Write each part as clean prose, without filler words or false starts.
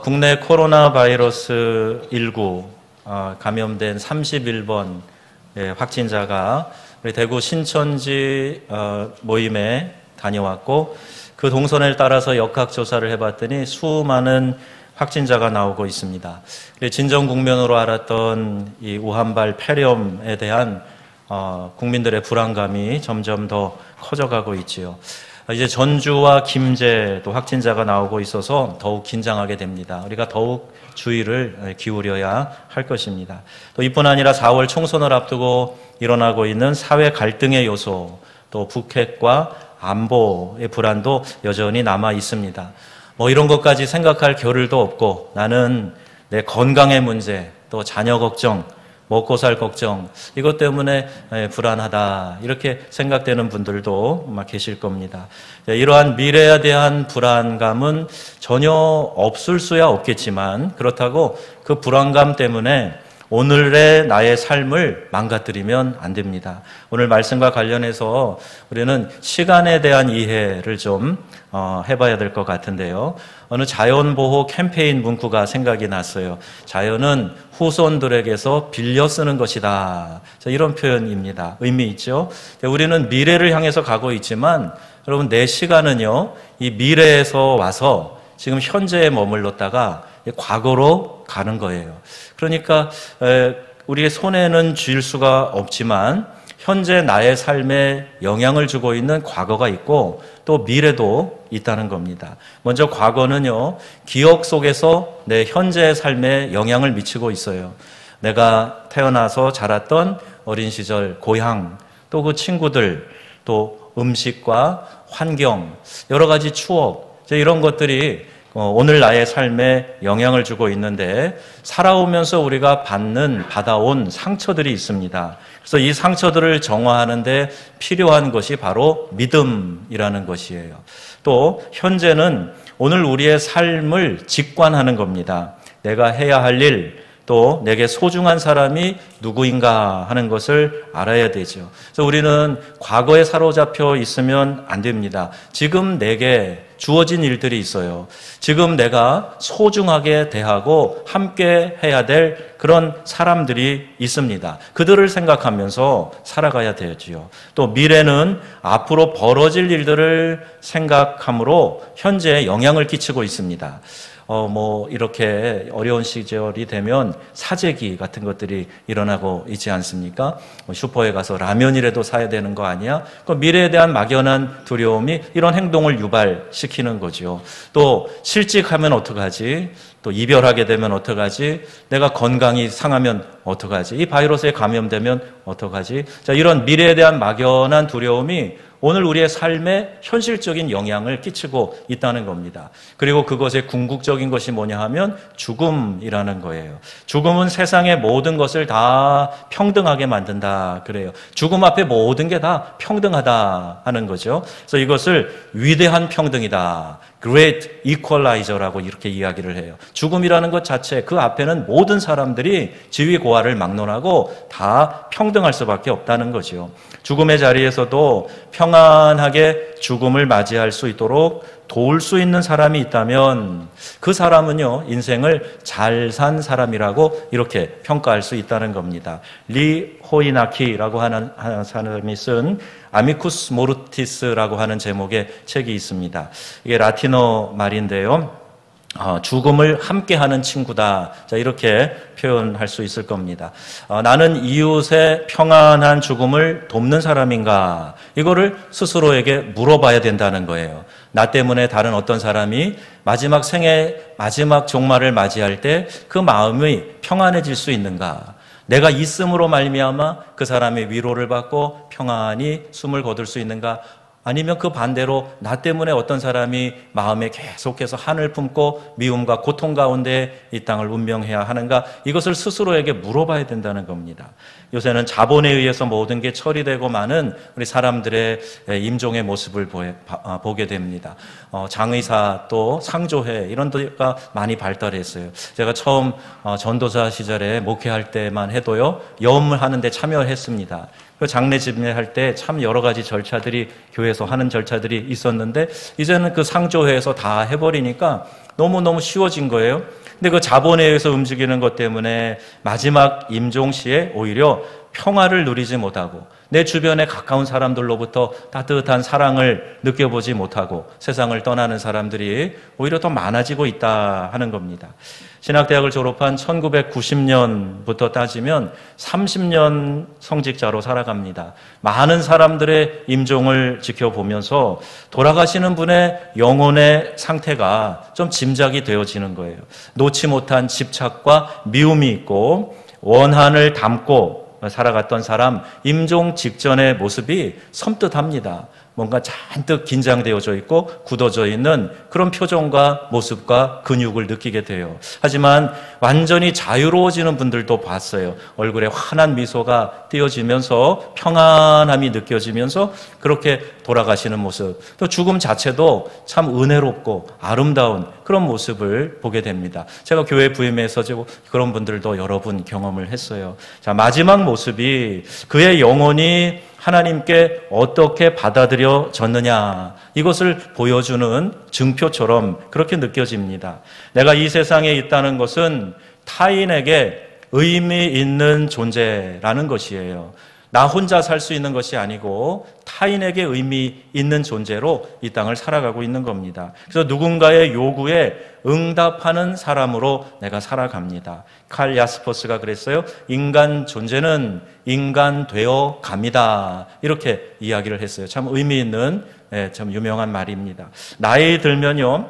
국내 코로나 바이러스 19 감염된 31번 확진자가 우리 대구 신천지 모임에 다녀왔고, 그 동선을 따라서 역학조사를 해봤더니 수많은 확진자가 나오고 있습니다. 진정 국면으로 알았던 이 우한발 폐렴에 대한 국민들의 불안감이 점점 더 커져가고 있지요. 이제 전주와 김제도 확진자가 나오고 있어서 더욱 긴장하게 됩니다. 우리가 더욱 주의를 기울여야 할 것입니다. 또 이뿐 아니라 4월 총선을 앞두고 일어나고 있는 사회 갈등의 요소, 또 북핵과 안보의 불안도 여전히 남아 있습니다. 이런 것까지 생각할 겨를도 없고, 나는 내 건강의 문제, 또 자녀 걱정, 먹고 살 걱정, 이것 때문에 불안하다, 이렇게 생각되는 분들도 아마 계실 겁니다. 이러한 미래에 대한 불안감은 전혀 없을 수야 없겠지만, 그렇다고 그 불안감 때문에 오늘의 나의 삶을 망가뜨리면 안 됩니다. 오늘 말씀과 관련해서 우리는 시간에 대한 이해를 좀 해봐야 될 것 같은데요. 어느 자연보호 캠페인 문구가 생각이 났어요. 자연은 후손들에게서 빌려 쓰는 것이다. 이런 표현입니다. 의미 있죠? 우리는 미래를 향해서 가고 있지만, 여러분, 내 시간은요, 이 미래에서 와서 지금 현재에 머물렀다가 과거로 가는 거예요. 그러니까 우리의 손에는 쥘 수가 없지만 현재 나의 삶에 영향을 주고 있는 과거가 있고 또 미래도 있다는 겁니다. 먼저 과거는요, 기억 속에서 내 현재의 삶에 영향을 미치고 있어요. 내가 태어나서 자랐던 어린 시절 고향, 또 그 친구들, 또 음식과 환경, 여러 가지 추억, 이런 것들이 오늘 나의 삶에 영향을 주고 있는데, 살아오면서 우리가 받아온 상처들이 있습니다. 그래서 이 상처들을 정화하는데 필요한 것이 바로 믿음이라는 것이에요. 또 현재는 오늘 우리의 삶을 직관하는 겁니다. 내가 해야 할 일, 또 내게 소중한 사람이 누구인가 하는 것을 알아야 되죠. 그래서 우리는 과거에 사로잡혀 있으면 안 됩니다. 지금 내게 주어진 일들이 있어요. 지금 내가 소중하게 대하고 함께 해야 될 그런 사람들이 있습니다. 그들을 생각하면서 살아가야 되지요. 또 미래는 앞으로 벌어질 일들을 생각함으로 현재에 영향을 끼치고 있습니다. 이렇게 어려운 시절이 되면 사재기 같은 것들이 일어나고 있지 않습니까? 슈퍼에 가서 라면이라도 사야 되는 거 아니야? 그 미래에 대한 막연한 두려움이 이런 행동을 유발시키는 거죠. 또 실직하면 어떡하지? 또 이별하게 되면 어떡하지? 내가 건강이 상하면 어떡하지? 이 바이러스에 감염되면 어떡하지? 이런 미래에 대한 막연한 두려움이 오늘 우리의 삶에 현실적인 영향을 끼치고 있다는 겁니다. 그리고 그것의 궁극적인 것이 뭐냐 하면 죽음이라는 거예요. 죽음은 세상의 모든 것을 다 평등하게 만든다 그래요. 죽음 앞에 모든 게 다 평등하다 하는 거죠. 그래서 이것을 위대한 평등이다, Great Equalizer라고 이렇게 이야기를 해요. 죽음이라는 것 자체, 그 앞에는 모든 사람들이 지위 고하를 막론하고 다 평등할 수밖에 없다는 거죠. 죽음의 자리에서도 평안하게 죽음을 맞이할 수 있도록 도울 수 있는 사람이 있다면 그 사람은요, 인생을 잘 산 사람이라고 이렇게 평가할 수 있다는 겁니다. 리 호이나키라고 하는 사람이 쓴 아미쿠스 모르티스라고 하는 제목의 책이 있습니다. 이게 라틴어 말인데요, 죽음을 함께하는 친구다, 이렇게 표현할 수 있을 겁니다. 나는 이웃의 평안한 죽음을 돕는 사람인가, 이거를 스스로에게 물어봐야 된다는 거예요. 나 때문에 다른 어떤 사람이 마지막 생의 마지막 종말을 맞이할 때 그 마음이 평안해질 수 있는가, 내가 있음으로 말미암아 그 사람의 위로를 받고 평안히 숨을 거둘 수 있는가, 아니면 그 반대로 나 때문에 어떤 사람이 마음에 계속해서 한을 품고 미움과 고통 가운데 이 땅을 운명해야 하는가, 이것을 스스로에게 물어봐야 된다는 겁니다. 요새는 자본에 의해서 모든 게 처리되고 많은 우리 사람들의 임종의 모습을 보게 됩니다. 장의사, 또 상조회, 이런 데가 많이 발달했어요. 제가 처음 전도사 시절에 목회할 때만 해도요, 염을 하는데 참여했습니다. 그 장례 집례할 때 참 여러 가지 절차들이 교회에서 하는 절차들이 있었는데, 이제는 그 상조회에서 다 해버리니까 너무너무 쉬워진 거예요. 근데 그 자본에 의해서 움직이는 것 때문에 마지막 임종시에 오히려 평화를 누리지 못하고 내 주변에 가까운 사람들로부터 따뜻한 사랑을 느껴보지 못하고 세상을 떠나는 사람들이 오히려 더 많아지고 있다 하는 겁니다. 신학대학을 졸업한 1990년부터 따지면 30년 성직자로 살아갑니다. 많은 사람들의 임종을 지켜보면서 돌아가시는 분의 영혼의 상태가 좀 짐작이 되어지는 거예요. 놓지 못한 집착과 미움이 있고 원한을 담고 살아갔던 사람 임종 직전의 모습이 섬뜩합니다. 뭔가 잔뜩 긴장되어져 있고 굳어져 있는 그런 표정과 모습과 근육을 느끼게 돼요. 하지만 완전히 자유로워지는 분들도 봤어요. 얼굴에 환한 미소가 띄어지면서 평안함이 느껴지면서 그렇게 돌아가시는 모습, 또 죽음 자체도 참 은혜롭고 아름다운 그런 모습을 보게 됩니다. 제가 교회 부임해서 그런 분들도 여러 분 경험을 했어요. 자, 마지막 모습이 그의 영혼이 하나님께 어떻게 받아들여졌느냐, 이것을 보여주는 증표처럼 그렇게 느껴집니다. 내가 이 세상에 있다는 것은 타인에게 의미 있는 존재라는 것이에요. 나 혼자 살 수 있는 것이 아니고 타인에게 의미 있는 존재로 이 땅을 살아가고 있는 겁니다. 그래서 누군가의 요구에 응답하는 사람으로 내가 살아갑니다. 칼 야스퍼스가 그랬어요. 인간 존재는 인간 되어 갑니다. 이렇게 이야기를 했어요. 참 의미 있는, 참 유명한 말입니다. 나이 들면요,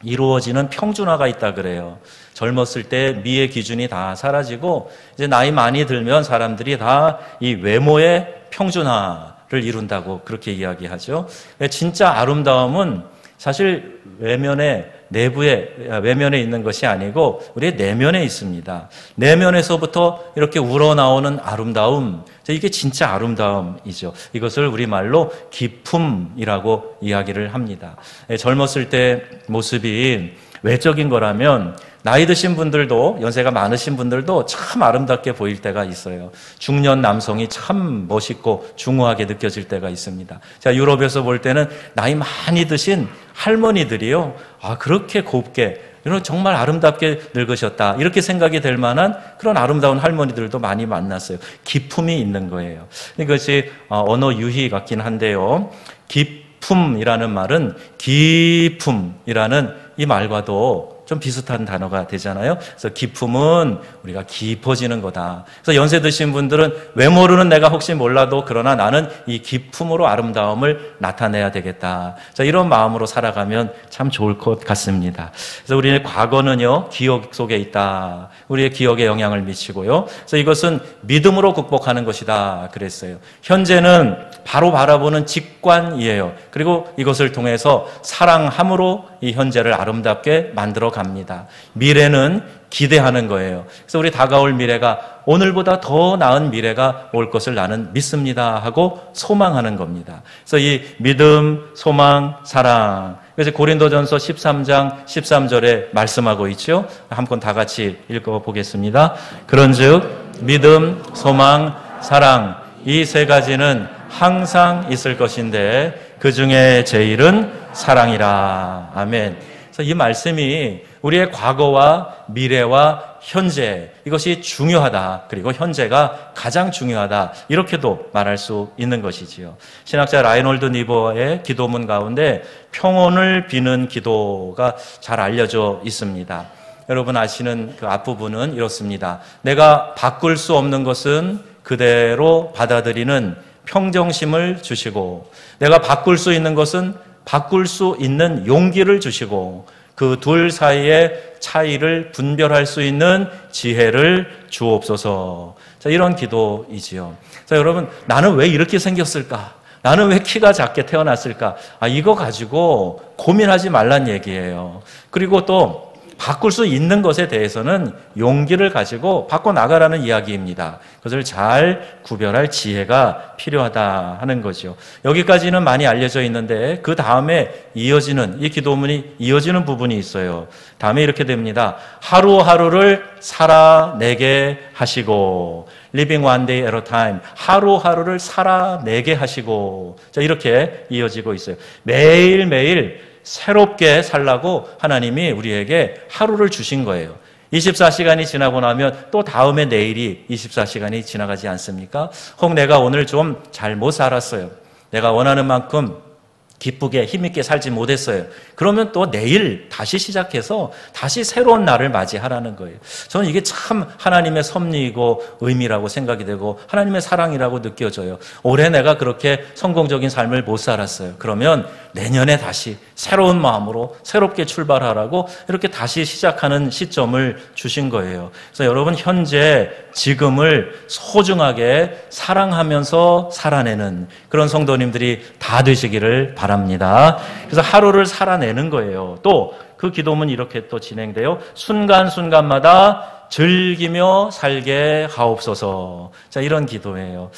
이루어지는 평준화가 있다 그래요. 젊었을 때 미의 기준이 다 사라지고 이제 나이 많이 들면 사람들이 다 이 외모의 평준화를 이룬다고 그렇게 이야기하죠. 진짜 아름다움은 사실 외면에 있는 것이 아니고 우리의 내면에 있습니다. 내면에서부터 이렇게 우러나오는 아름다움, 이게 진짜 아름다움이죠. 이것을 우리말로 기품이라고 이야기를 합니다. 젊었을 때 모습이 외적인 거라면 나이 드신 분들도, 연세가 많으신 분들도 참 아름답게 보일 때가 있어요. 중년 남성이 참 멋있고 중후하게 느껴질 때가 있습니다. 자, 유럽에서 볼 때는 나이 많이 드신 할머니들이요, 그렇게 곱게, 이런 정말 아름답게 늙으셨다, 이렇게 생각이 될 만한 그런 아름다운 할머니들도 많이 만났어요. 기품이 있는 거예요. 이것이 언어 유희 같긴 한데요, 기품이라는 말은 기품이라는 이 말과도 좀 비슷한 단어가 되잖아요. 그래서 기품은 우리가 깊어지는 거다. 그래서 연세 드신 분들은 외모로는 내가 혹시 몰라도 그러나 나는 이 기품으로 아름다움을 나타내야 되겠다. 자, 이런 마음으로 살아가면 참 좋을 것 같습니다. 그래서 우리의 과거는요, 기억 속에 있다. 우리의 기억에 영향을 미치고요. 그래서 이것은 믿음으로 극복하는 것이다 그랬어요. 현재는 바로 바라보는 직관이에요. 그리고 이것을 통해서 사랑함으로 이 현재를 아름답게 만들어 갑니다. 미래는 기대하는 거예요. 그래서 우리 다가올 미래가 오늘보다 더 나은 미래가 올 것을 나는 믿습니다 하고 소망하는 겁니다. 그래서 이 믿음, 소망, 사랑, 그래서 고린도전서 13장 13절에 말씀하고 있죠. 한번 다 같이 읽어보겠습니다. 그런즉 믿음, 소망, 사랑, 이 세 가지는 항상 있을 것인데 그 중에 제일은 사랑이라. 아멘. 그래서 이 말씀이 우리의 과거와 미래와 현재, 이것이 중요하다. 그리고 현재가 가장 중요하다. 이렇게도 말할 수 있는 것이지요. 신학자 라이놀드 니버의 기도문 가운데 평온을 비는 기도가 잘 알려져 있습니다. 여러분 아시는 그 앞부분은 이렇습니다. 내가 바꿀 수 없는 것은 그대로 받아들이는 평정심을 주시고, 내가 바꿀 수 있는 것은 바꿀 수 있는 용기를 주시고, 그 둘 사이의 차이를 분별할 수 있는 지혜를 주옵소서. 자, 이런 기도이지요. 자, 여러분, 나는 왜 이렇게 생겼을까? 나는 왜 키가 작게 태어났을까? 이거 가지고 고민하지 말란 얘기예요. 그리고 또 바꿀 수 있는 것에 대해서는 용기를 가지고 바꿔나가라는 이야기입니다. 그것을 잘 구별할 지혜가 필요하다 하는 거죠. 여기까지는 많이 알려져 있는데 그 다음에 이어지는, 이 기도문이 이어지는 부분이 있어요. 다음에 이렇게 됩니다. 하루하루를 살아내게 하시고, living one day at a time, 하루하루를 살아내게 하시고. 자, 이렇게 이어지고 있어요. 매일매일 새롭게 살라고 하나님이 우리에게 하루를 주신 거예요. 24시간이 지나고 나면 또 다음에 내일이 24시간이 지나가지 않습니까? 혹 내가 오늘 좀 잘 못 살았어요. 내가 원하는 만큼 기쁘게 힘있게 살지 못했어요. 그러면 또 내일 다시 시작해서 다시 새로운 날을 맞이하라는 거예요. 저는 이게 참 하나님의 섭리이고 의미라고 생각이 되고 하나님의 사랑이라고 느껴져요. 올해 내가 그렇게 성공적인 삶을 못 살았어요. 그러면 내년에 다시 새로운 마음으로 새롭게 출발하라고 이렇게 다시 시작하는 시점을 주신 거예요. 그래서 여러분 현재 지금을 소중하게 사랑하면서 살아내는 그런 성도님들이 다 되시기를 바랍니다. 그래서 하루를 살아내는 거예요. 또 그 기도문 이렇게 또 진행돼요. 순간순간마다 즐기며 살게 하옵소서. 자, 이런 기도예요.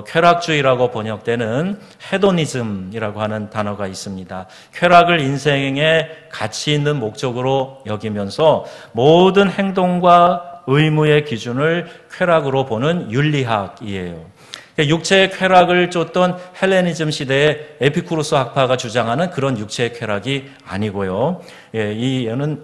쾌락주의라고 번역되는 헤도니즘이라고 하는 단어가 있습니다. 쾌락을 인생의 가치 있는 목적으로 여기면서 모든 행동과 의무의 기준을 쾌락으로 보는 윤리학이에요. 육체의 쾌락을 쫓던 헬레니즘 시대의 에피쿠로스 학파가 주장하는 그런 육체의 쾌락이 아니고요. 이는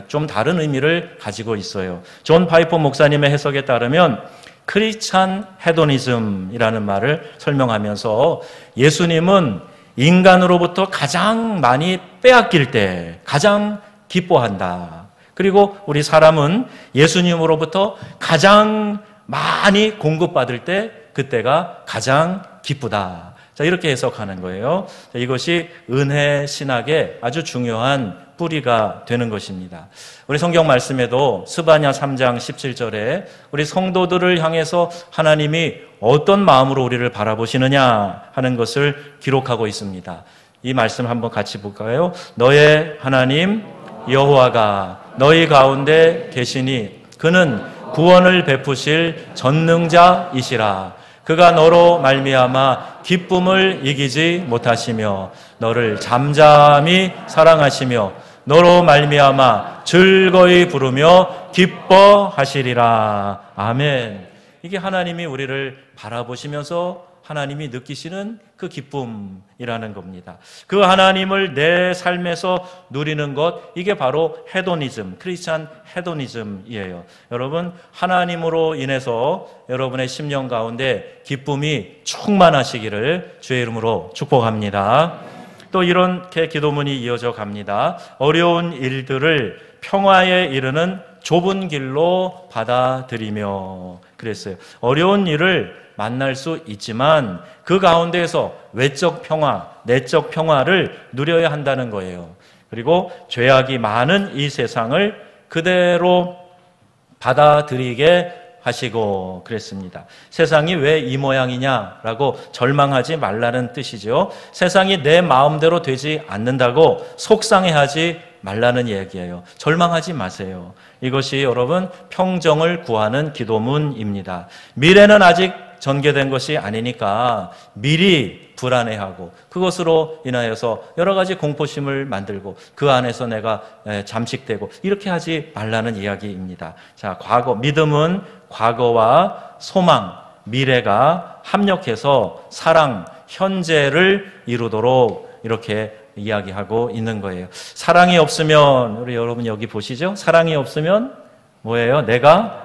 좀 다른 의미를 가지고 있어요. 존 파이퍼 목사님의 해석에 따르면 크리스찬 헤도니즘이라는 말을 설명하면서 예수님은 인간으로부터 가장 많이 빼앗길 때 가장 기뻐한다. 그리고 우리 사람은 예수님으로부터 가장 많이 공급받을 때 그때가 가장 기쁘다. 자, 이렇게 해석하는 거예요. 자, 이것이 은혜 신학의 아주 중요한 뿌리가 되는 것입니다. 우리 성경 말씀에도 스바냐 3장 17절에 우리 성도들을 향해서 하나님이 어떤 마음으로 우리를 바라보시느냐 하는 것을 기록하고 있습니다. 이 말씀 한번 같이 볼까요? 너의 하나님 여호와가 너희 가운데 계시니 그는 구원을 베푸실 전능자이시라. 그가 너로 말미암아 기쁨을 이기지 못하시며 너를 잠잠히 사랑하시며 너로 말미암아 즐거이 부르며 기뻐하시리라. 아멘. 이게 하나님이 우리를 바라보시면서 하나님이 느끼시는 그 기쁨이라는 겁니다. 그 하나님을 내 삶에서 누리는 것, 이게 바로 헤도니즘, 크리스찬 헤도니즘이에요. 여러분, 하나님으로 인해서 여러분의 심령 가운데 기쁨이 충만하시기를 주의 이름으로 축복합니다. 또 이렇게 기도문이 이어져 갑니다. 어려운 일들을 평화에 이르는 좁은 길로 받아들이며 그랬어요. 어려운 일을 만날 수 있지만 그 가운데에서 외적 평화, 내적 평화를 누려야 한다는 거예요. 그리고 죄악이 많은 이 세상을 그대로 받아들이게 하시고 그랬습니다. 세상이 왜 이 모양이냐라고 절망하지 말라는 뜻이죠. 세상이 내 마음대로 되지 않는다고 속상해하지 말라는 얘기예요. 절망하지 마세요. 이것이 여러분 평정을 구하는 기도문입니다. 미래는 아직 전개된 것이 아니니까 미리 불안해하고 그것으로 인하여서 여러 가지 공포심을 만들고 그 안에서 내가 잠식되고 이렇게 하지 말라는 이야기입니다. 자, 믿음은 과거와 소망, 미래가 합력해서 사랑, 현재를 이루도록 이렇게 이야기하고 있는 거예요. 사랑이 없으면 우리 여러분 여기 보시죠? 사랑이 없으면 뭐예요? 내가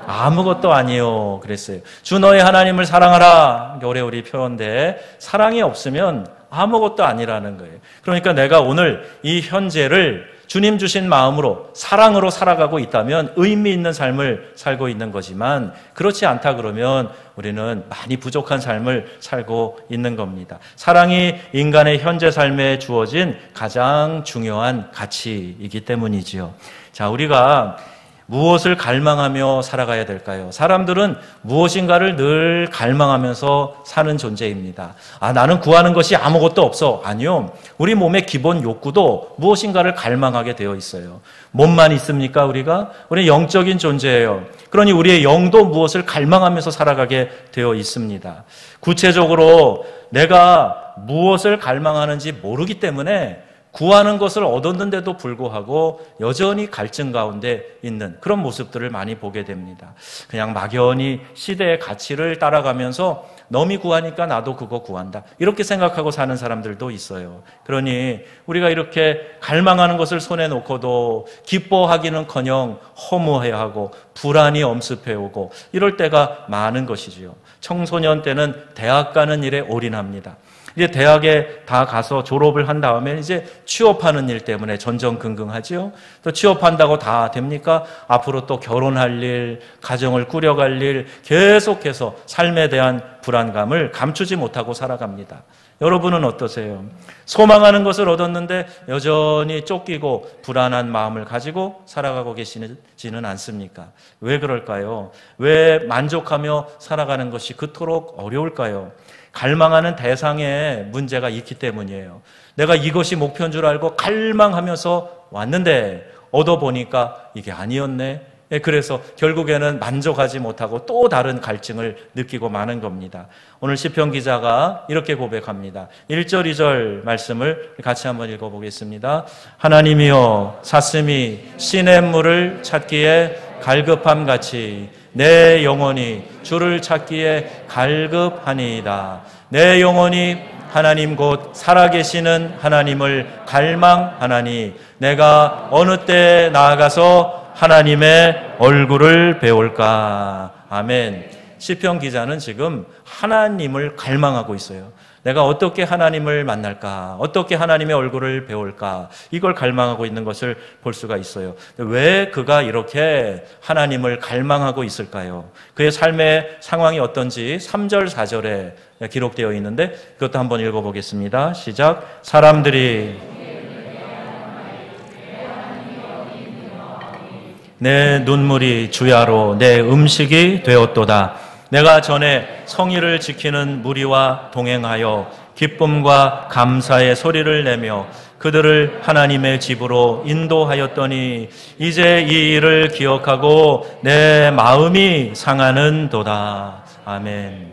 아무것도 아니요 그랬어요. 주 너의 하나님을 사랑하라. 오래오래 표현돼 사랑이 없으면 아무것도 아니라는 거예요. 그러니까 내가 오늘 이 현재를 주님 주신 마음으로 사랑으로 살아가고 있다면 의미 있는 삶을 살고 있는 거지만 그렇지 않다 그러면 우리는 많이 부족한 삶을 살고 있는 겁니다. 사랑이 인간의 현재 삶에 주어진 가장 중요한 가치이기 때문이지요. 자, 우리가 무엇을 갈망하며 살아가야 될까요? 사람들은 무엇인가를 늘 갈망하면서 사는 존재입니다. 나는 구하는 것이 아무것도 없어. 아니요. 우리 몸의 기본 욕구도 무엇인가를 갈망하게 되어 있어요. 몸만 있습니까, 우리가? 우리 영적인 존재예요. 그러니 우리의 영도 무엇을 갈망하면서 살아가게 되어 있습니다. 구체적으로 내가 무엇을 갈망하는지 모르기 때문에 구하는 것을 얻었는데도 불구하고 여전히 갈증 가운데 있는 그런 모습들을 많이 보게 됩니다. 그냥 막연히 시대의 가치를 따라가면서 너미 구하니까 나도 그거 구한다, 이렇게 생각하고 사는 사람들도 있어요. 그러니 우리가 이렇게 갈망하는 것을 손에 놓고도 기뻐하기는커녕 허무해하고 불안이 엄습해오고 이럴 때가 많은 것이지요. 청소년 때는 대학 가는 일에 올인합니다. 이제 대학에 다 가서 졸업을 한 다음에 이제 취업하는 일 때문에 전전긍긍하지요. 또 취업한다고 다 됩니까? 앞으로 또 결혼할 일, 가정을 꾸려갈 일, 계속해서 삶에 대한 불안감을 감추지 못하고 살아갑니다. 여러분은 어떠세요? 소망하는 것을 얻었는데 여전히 쫓기고 불안한 마음을 가지고 살아가고 계시지는 않습니까? 왜 그럴까요? 왜 만족하며 살아가는 것이 그토록 어려울까요? 갈망하는 대상에 문제가 있기 때문이에요. 내가 이것이 목표인 줄 알고 갈망하면서 왔는데 얻어보니까 이게 아니었네. 그래서 결국에는 만족하지 못하고 또 다른 갈증을 느끼고 마는 겁니다. 오늘 시편 기자가 이렇게 고백합니다. 1절 2절 말씀을 같이 한번 읽어보겠습니다. 하나님이여, 사슴이 시냇물을 찾기에 갈급함같이 내 영혼이 주를 찾기에 갈급하니이다. 내 영혼이 하나님 곧 살아계시는 하나님을 갈망하나니 내가 어느 때 나아가서 하나님의 얼굴을 배울까. 아멘. 시편 기자는 지금 하나님을 갈망하고 있어요. 내가 어떻게 하나님을 만날까? 어떻게 하나님의 얼굴을 배울까? 이걸 갈망하고 있는 것을 볼 수가 있어요. 왜 그가 이렇게 하나님을 갈망하고 있을까요? 그의 삶의 상황이 어떤지 3절, 4절에 기록되어 있는데 그것도 한번 읽어보겠습니다. 시작. 사람들이 내 눈물이 주야로 내 음식이 되었도다. 내가 전에 성의를 지키는 무리와 동행하여 기쁨과 감사의 소리를 내며 그들을 하나님의 집으로 인도하였더니 이제 이 일을 기억하고 내 마음이 상하는도다. 아멘.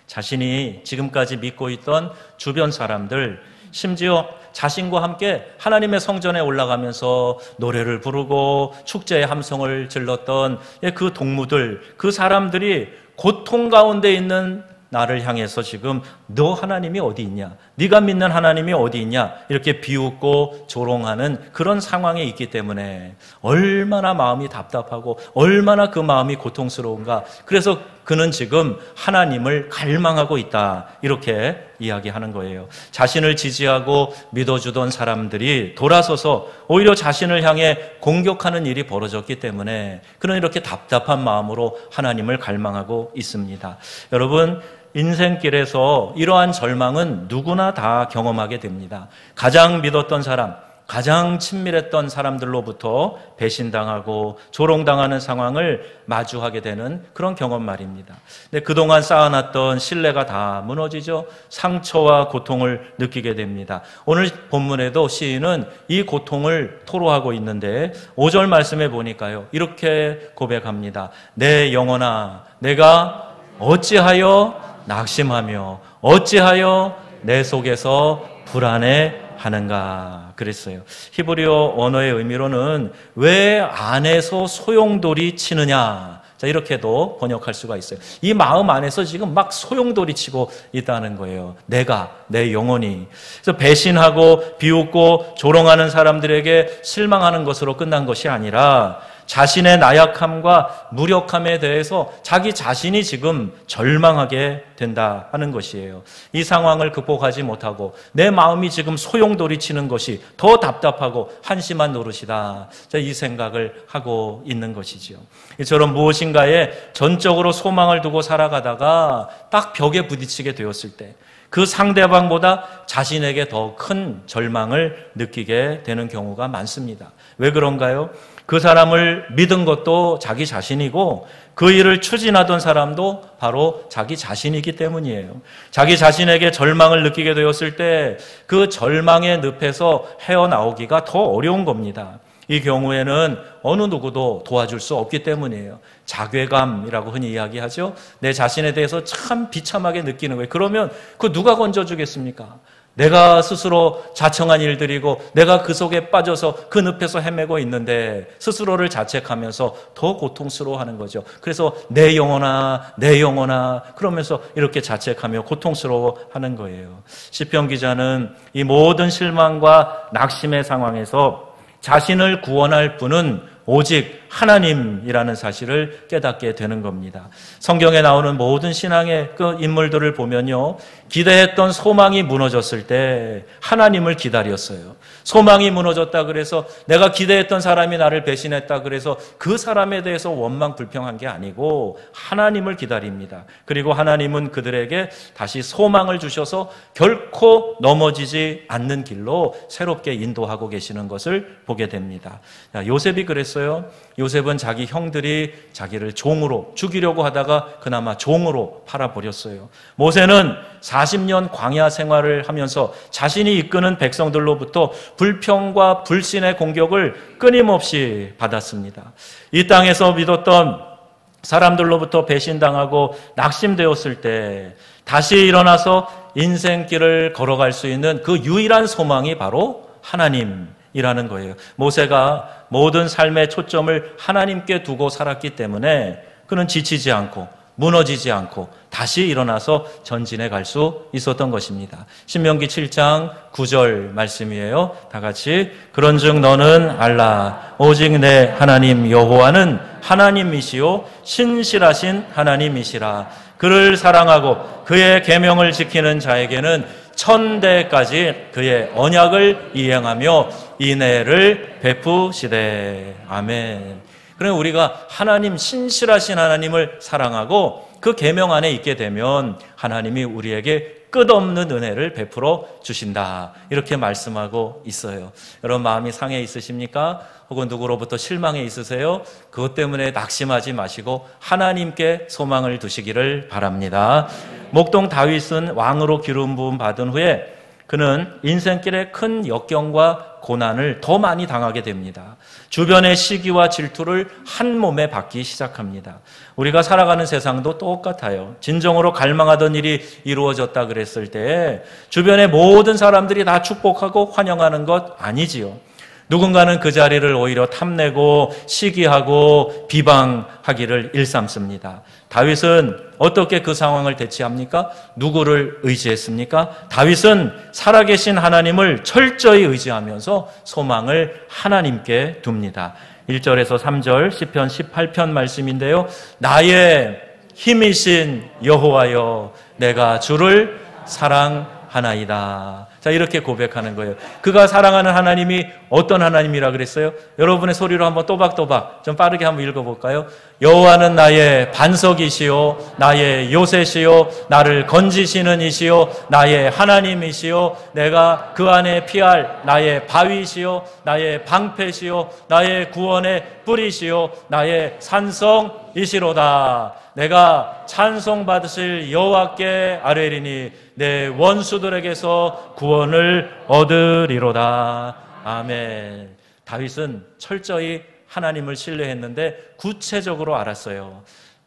자신이 지금까지 믿고 있던 주변 사람들, 심지어 자신과 함께 하나님의 성전에 올라가면서 노래를 부르고 축제의 함성을 질렀던 그 동무들, 그 사람들이 고통 가운데 있는 나를 향해서 지금 너 하나님이 어디 있냐? 네가 믿는 하나님이 어디 있냐? 이렇게 비웃고 조롱하는 그런 상황에 있기 때문에 얼마나 마음이 답답하고 얼마나 그 마음이 고통스러운가. 그래서 그는 지금 하나님을 갈망하고 있다, 이렇게 이야기하는 거예요. 자신을 지지하고 믿어주던 사람들이 돌아서서 오히려 자신을 향해 공격하는 일이 벌어졌기 때문에 그는 이렇게 답답한 마음으로 하나님을 갈망하고 있습니다. 여러분, 인생길에서 이러한 절망은 누구나 다 경험하게 됩니다. 가장 믿었던 사람, 가장 친밀했던 사람들로부터 배신당하고 조롱당하는 상황을 마주하게 되는 그런 경험 말입니다. 근데 그동안 쌓아놨던 신뢰가 다 무너지죠. 상처와 고통을 느끼게 됩니다. 오늘 본문에도 시인은 이 고통을 토로하고 있는데 5절 말씀에 보니까요, 이렇게 고백합니다. 내 영혼아, 내가 어찌하여 낙심하며 어찌하여 내 속에서 불안해하는가 그랬어요. 히브리어 언어의 의미로는 왜 안에서 소용돌이 치느냐, 자, 이렇게도 번역할 수가 있어요. 이 마음 안에서 지금 막 소용돌이 치고 있다는 거예요. 내가, 내 영혼이. 그래서 배신하고 비웃고 조롱하는 사람들에게 실망하는 것으로 끝난 것이 아니라 자신의 나약함과 무력함에 대해서 자기 자신이 지금 절망하게 된다 하는 것이에요. 이 상황을 극복하지 못하고 내 마음이 지금 소용돌이 치는 것이 더 답답하고 한심한 노릇이다, 이 생각을 하고 있는 것이지요. 이처럼 무엇인가에 전적으로 소망을 두고 살아가다가 딱 벽에 부딪히게 되었을 때 그 상대방보다 자신에게 더 큰 절망을 느끼게 되는 경우가 많습니다. 왜 그런가요? 그 사람을 믿은 것도 자기 자신이고 그 일을 추진하던 사람도 바로 자기 자신이기 때문이에요. 자기 자신에게 절망을 느끼게 되었을 때 그 절망의 늪에서 헤어나오기가 더 어려운 겁니다. 이 경우에는 어느 누구도 도와줄 수 없기 때문이에요. 자괴감이라고 흔히 이야기하죠. 내 자신에 대해서 참 비참하게 느끼는 거예요. 그러면 그 누가 건져주겠습니까? 내가 스스로 자청한 일들이고 내가 그 속에 빠져서 그 늪에서 헤매고 있는데 스스로를 자책하면서 더 고통스러워하는 거죠. 그래서 내 영혼아 내 영혼아 그러면서 이렇게 자책하며 고통스러워하는 거예요. 시편 기자는 이 모든 실망과 낙심의 상황에서 자신을 구원할 분은 오직 하나님이라는 사실을 깨닫게 되는 겁니다. 성경에 나오는 모든 신앙의 그 인물들을 보면요, 기대했던 소망이 무너졌을 때 하나님을 기다렸어요. 소망이 무너졌다 그래서 내가 기대했던 사람이 나를 배신했다 그래서 그 사람에 대해서 원망 불평한 게 아니고 하나님을 기다립니다. 그리고 하나님은 그들에게 다시 소망을 주셔서 결코 넘어지지 않는 길로 새롭게 인도하고 계시는 것을 보게 됩니다. 요셉이 그랬어요. 요셉은 자기 형들이 자기를 종으로 죽이려고 하다가 그나마 종으로 팔아버렸어요. 모세는 40년 광야 생활을 하면서 자신이 이끄는 백성들로부터 불평과 불신의 공격을 끊임없이 받았습니다. 이 땅에서 믿었던 사람들로부터 배신당하고 낙심되었을 때 다시 일어나서 인생길을 걸어갈 수 있는 그 유일한 소망이 바로 하나님이라는 거예요. 모세가 모든 삶의 초점을 하나님께 두고 살았기 때문에 그는 지치지 않고 무너지지 않고 다시 일어나서 전진해 갈 수 있었던 것입니다. 신명기 7장 9절 말씀이에요. 다 같이 그런즉 너는 알라 오직 내 하나님 여호와는 하나님이시요 신실하신 하나님이시라. 그를 사랑하고 그의 계명을 지키는 자에게는 천대까지 그의 언약을 이행하며 인애를 베푸시되. 아멘. 그러면 우리가 하나님, 신실하신 하나님을 사랑하고 그 계명 안에 있게 되면 하나님이 우리에게 끝없는 은혜를 베풀어 주신다, 이렇게 말씀하고 있어요. 여러분 마음이 상해 있으십니까? 혹은 누구로부터 실망해 있으세요? 그것 때문에 낙심하지 마시고 하나님께 소망을 두시기를 바랍니다. 목동 다윗은 왕으로 기름 부음 받은 후에 그는 인생길에 큰 역경과 고난을 더 많이 당하게 됩니다. 주변의 시기와 질투를 한 몸에 받기 시작합니다. 우리가 살아가는 세상도 똑같아요. 진정으로 갈망하던 일이 이루어졌다 그랬을 때 주변의 모든 사람들이 다 축복하고 환영하는 것 아니지요. 누군가는 그 자리를 오히려 탐내고 시기하고 비방하기를 일삼습니다. 다윗은 어떻게 그 상황을 대처합니까? 누구를 의지했습니까? 다윗은 살아계신 하나님을 철저히 의지하면서 소망을 하나님께 둡니다. 1절에서 3절 시편 18편 말씀인데요. 나의 힘이신 여호와여 내가 주를 사랑하나이다. 자, 이렇게 고백하는 거예요. 그가 사랑하는 하나님이 어떤 하나님이라 그랬어요? 여러분의 소리로 한번 또박또박 좀 빠르게 한번 읽어볼까요? 여호와는 나의 반석이시요 나의 요새시요 나를 건지시는 이시요 나의 하나님이시요 내가 그 안에 피할 나의 바위시요 나의 방패시요 나의 구원의 뿌리시요 나의 산성이시로다. 내가 찬송받으실 여호와께 아뢰리니 내 원수들에게서 구원을 얻으리로다. 아멘. 다윗은 철저히 하나님을 신뢰했는데 구체적으로 알았어요.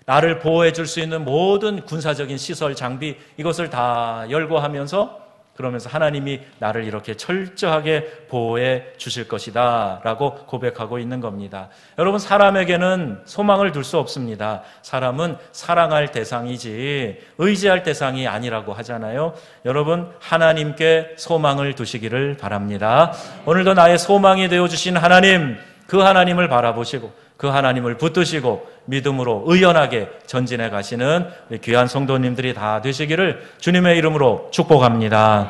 나를 보호해 줄 수 있는 모든 군사적인 시설, 장비 이것을 다 열거하면서 그러면서 하나님이 나를 이렇게 철저하게 보호해 주실 것이다 라고 고백하고 있는 겁니다. 여러분 사람에게는 소망을 둘 수 없습니다. 사람은 사랑할 대상이지 의지할 대상이 아니라고 하잖아요. 여러분 하나님께 소망을 두시기를 바랍니다. 오늘도 나의 소망이 되어주신 하나님, 그 하나님을 바라보시고 그 하나님을 붙드시고 믿음으로 의연하게 전진해 가시는 귀한 성도님들이 다 되시기를 주님의 이름으로 축복합니다.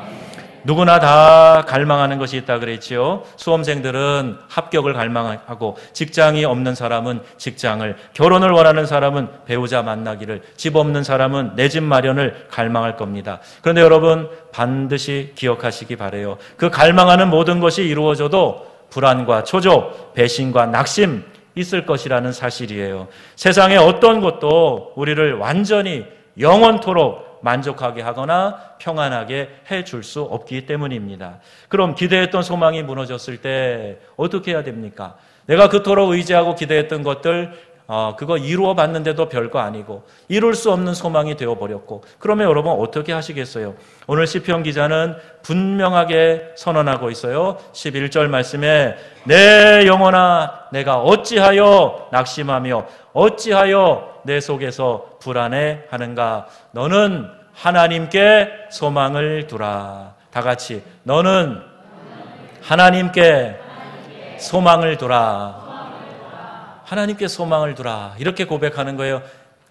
누구나 다 갈망하는 것이 있다 그랬지요. 수험생들은 합격을 갈망하고 직장이 없는 사람은 직장을, 결혼을 원하는 사람은 배우자 만나기를, 집 없는 사람은 내 집 마련을 갈망할 겁니다. 그런데 여러분 반드시 기억하시기 바라요. 그 갈망하는 모든 것이 이루어져도 불안과 초조, 배신과 낙심 있을 것이라는 사실이에요. 세상의 어떤 것도 우리를 완전히 영원토록 만족하게 하거나 평안하게 해줄 수 없기 때문입니다. 그럼 기대했던 소망이 무너졌을 때 어떻게 해야 됩니까? 내가 그토록 의지하고 기대했던 것들 그거 이루어 봤는데도 별거 아니고 이룰 수 없는 소망이 되어버렸고, 그러면 여러분 어떻게 하시겠어요? 오늘 시편 기자는 분명하게 선언하고 있어요. 11절 말씀에 내 영혼아 내가 어찌하여 낙심하며 어찌하여 내 속에서 불안해하는가. 너는 하나님께 소망을 두라. 다 같이 너는 하나님께 소망을 두라. 하나님께 소망을 두라. 이렇게 고백하는 거예요.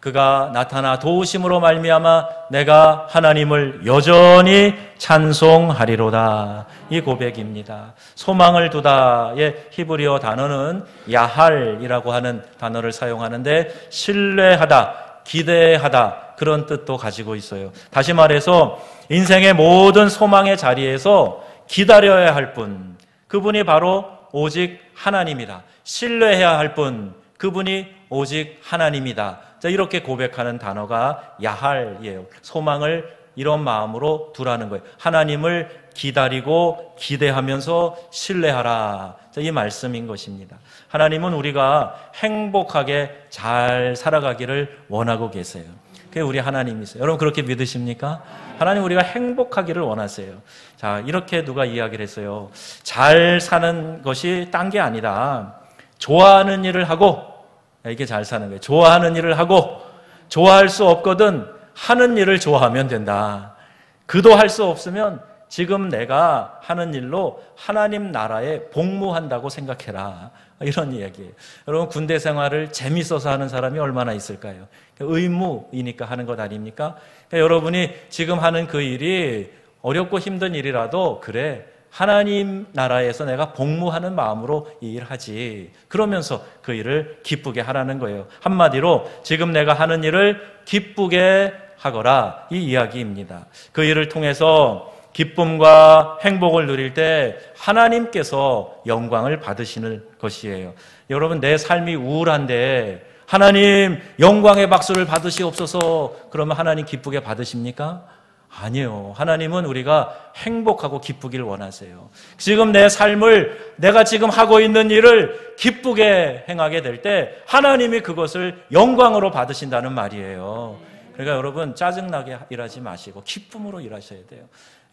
그가 나타나 도우심으로 말미암아 내가 하나님을 여전히 찬송하리로다. 이 고백입니다. 소망을 두다의 히브리어 단어는 야할이라고 하는 단어를 사용하는데 신뢰하다, 기대하다 그런 뜻도 가지고 있어요. 다시 말해서 인생의 모든 소망의 자리에서 기다려야 할 분, 그분이 바로 오직 하나님이다. 신뢰해야 할 분, 그분이 오직 하나님이다. 자, 이렇게 고백하는 단어가 야할이에요. 소망을 이런 마음으로 두라는 거예요. 하나님을 기다리고 기대하면서 신뢰하라. 자, 이 말씀인 것입니다. 하나님은 우리가 행복하게 잘 살아가기를 원하고 계세요. 그게 우리 하나님이세요. 여러분 그렇게 믿으십니까? 하나님 우리가 행복하기를 원하세요. 자, 이렇게 누가 이야기를 했어요. 잘 사는 것이 딴 게 아니다. 좋아하는 일을 하고, 이게 잘 사는 거예요. 좋아하는 일을 하고, 좋아할 수 없거든 하는 일을 좋아하면 된다. 그도 할 수 없으면 지금 내가 하는 일로 하나님 나라에 복무한다고 생각해라. 이런 이야기예요. 여러분 군대 생활을 재밌어서 하는 사람이 얼마나 있을까요? 의무이니까 하는 것 아닙니까? 그러니까 여러분이 지금 하는 그 일이 어렵고 힘든 일이라도 그래 하나님 나라에서 내가 복무하는 마음으로 이 일을 하지. 그러면서 그 일을 기쁘게 하라는 거예요. 한마디로 지금 내가 하는 일을 기쁘게 하거라, 이 이야기입니다. 그 일을 통해서 기쁨과 행복을 누릴 때 하나님께서 영광을 받으시는 것이에요. 여러분 내 삶이 우울한데 하나님 영광의 박수를 받으시옵소서 그러면 하나님 기쁘게 받으십니까? 아니요. 하나님은 우리가 행복하고 기쁘길 원하세요. 지금 내 삶을 내가 지금 하고 있는 일을 기쁘게 행하게 될 때 하나님이 그것을 영광으로 받으신다는 말이에요. 그러니까 여러분 짜증나게 일하지 마시고 기쁨으로 일하셔야 돼요.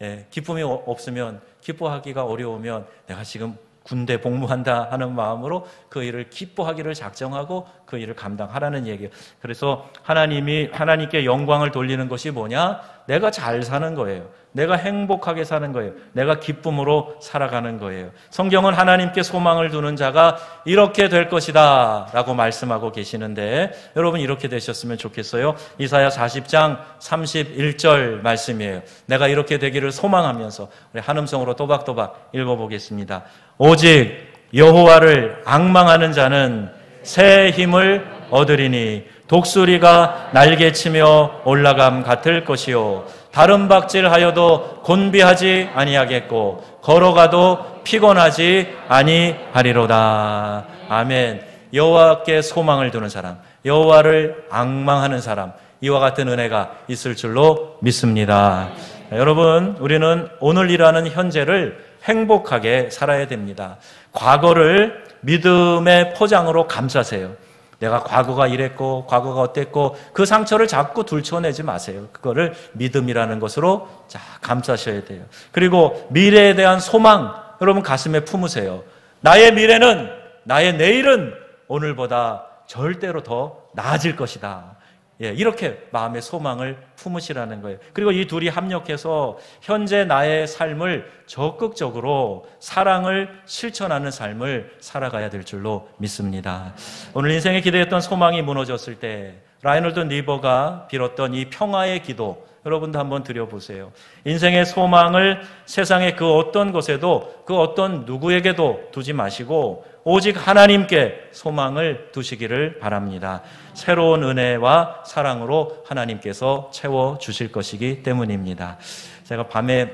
예, 기쁨이 없으면, 기뻐하기가 어려우면 내가 지금 군대 복무한다 하는 마음으로 그 일을 기뻐하기를 작정하고 그 일을 감당하라는 얘기예요. 그래서 하나님께 영광을 돌리는 것이 뭐냐? 내가 잘 사는 거예요. 내가 행복하게 사는 거예요. 내가 기쁨으로 살아가는 거예요. 성경은 하나님께 소망을 두는 자가 이렇게 될 것이다 라고 말씀하고 계시는데 여러분 이렇게 되셨으면 좋겠어요. 이사야 40장 31절 말씀이에요. 내가 이렇게 되기를 소망하면서 우리 한음성으로 또박또박 읽어보겠습니다. 오직 여호와를 앙망하는 자는 새 힘을 얻으리니 독수리가 날개치며 올라감 같을 것이요 다른 박질하여도 곤비하지 아니하겠고 걸어가도 피곤하지 아니하리로다. 아멘. 여호와께 소망을 두는 사람, 여호와를 앙망하는 사람, 이와 같은 은혜가 있을 줄로 믿습니다. 여러분 우리는 오늘이라는 현재를 행복하게 살아야 됩니다. 과거를 믿음의 포장으로 감싸세요. 내가 과거가 이랬고 과거가 어땠고 그 상처를 자꾸 들춰내지 마세요. 그거를 믿음이라는 것으로 감싸셔야 돼요. 그리고 미래에 대한 소망 여러분 가슴에 품으세요. 나의 미래는, 나의 내일은 오늘보다 절대로 더 나아질 것이다. 예, 이렇게 마음의 소망을 품으시라는 거예요. 그리고 이 둘이 합력해서 현재 나의 삶을 적극적으로 사랑을 실천하는 삶을 살아가야 될 줄로 믿습니다. 오늘 인생에 기대했던 소망이 무너졌을 때 라이놀드 니버가 빌었던 이 평화의 기도 여러분도 한번 드려보세요. 인생의 소망을 세상의 그 어떤 곳에도 그 어떤 누구에게도 두지 마시고 오직 하나님께 소망을 두시기를 바랍니다. 새로운 은혜와 사랑으로 하나님께서 채워주실 것이기 때문입니다. 제가 밤에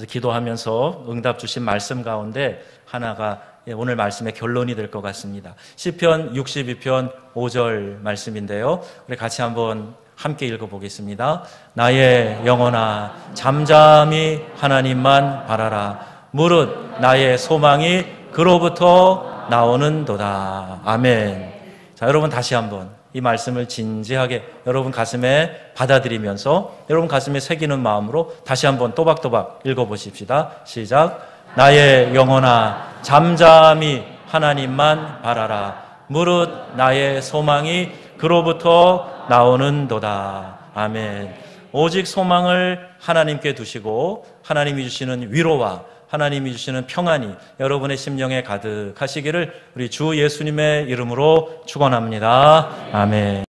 기도하면서 응답 주신 말씀 가운데 하나가 오늘 말씀의 결론이 될 것 같습니다. 시편 62편 5절 말씀인데요. 우리 같이 한번 함께 읽어보겠습니다. 나의 영혼아 잠잠히 하나님만 바라라. 무릇 나의 소망이 그로부터 나오는도다. 아멘. 자, 여러분 다시 한번 이 말씀을 진지하게 여러분 가슴에 받아들이면서 여러분 가슴에 새기는 마음으로 다시 한번 또박또박 읽어보십시다. 시작. 나의 영혼아 잠잠히 하나님만 바라라. 무릇 나의 소망이 그로부터 나오는도다. 아멘. 오직 소망을 하나님께 두시고 하나님이 주시는 위로와 하나님이 주시는 평안이 여러분의 심령에 가득하시기를 우리 주 예수님의 이름으로 축원합니다. 아멘.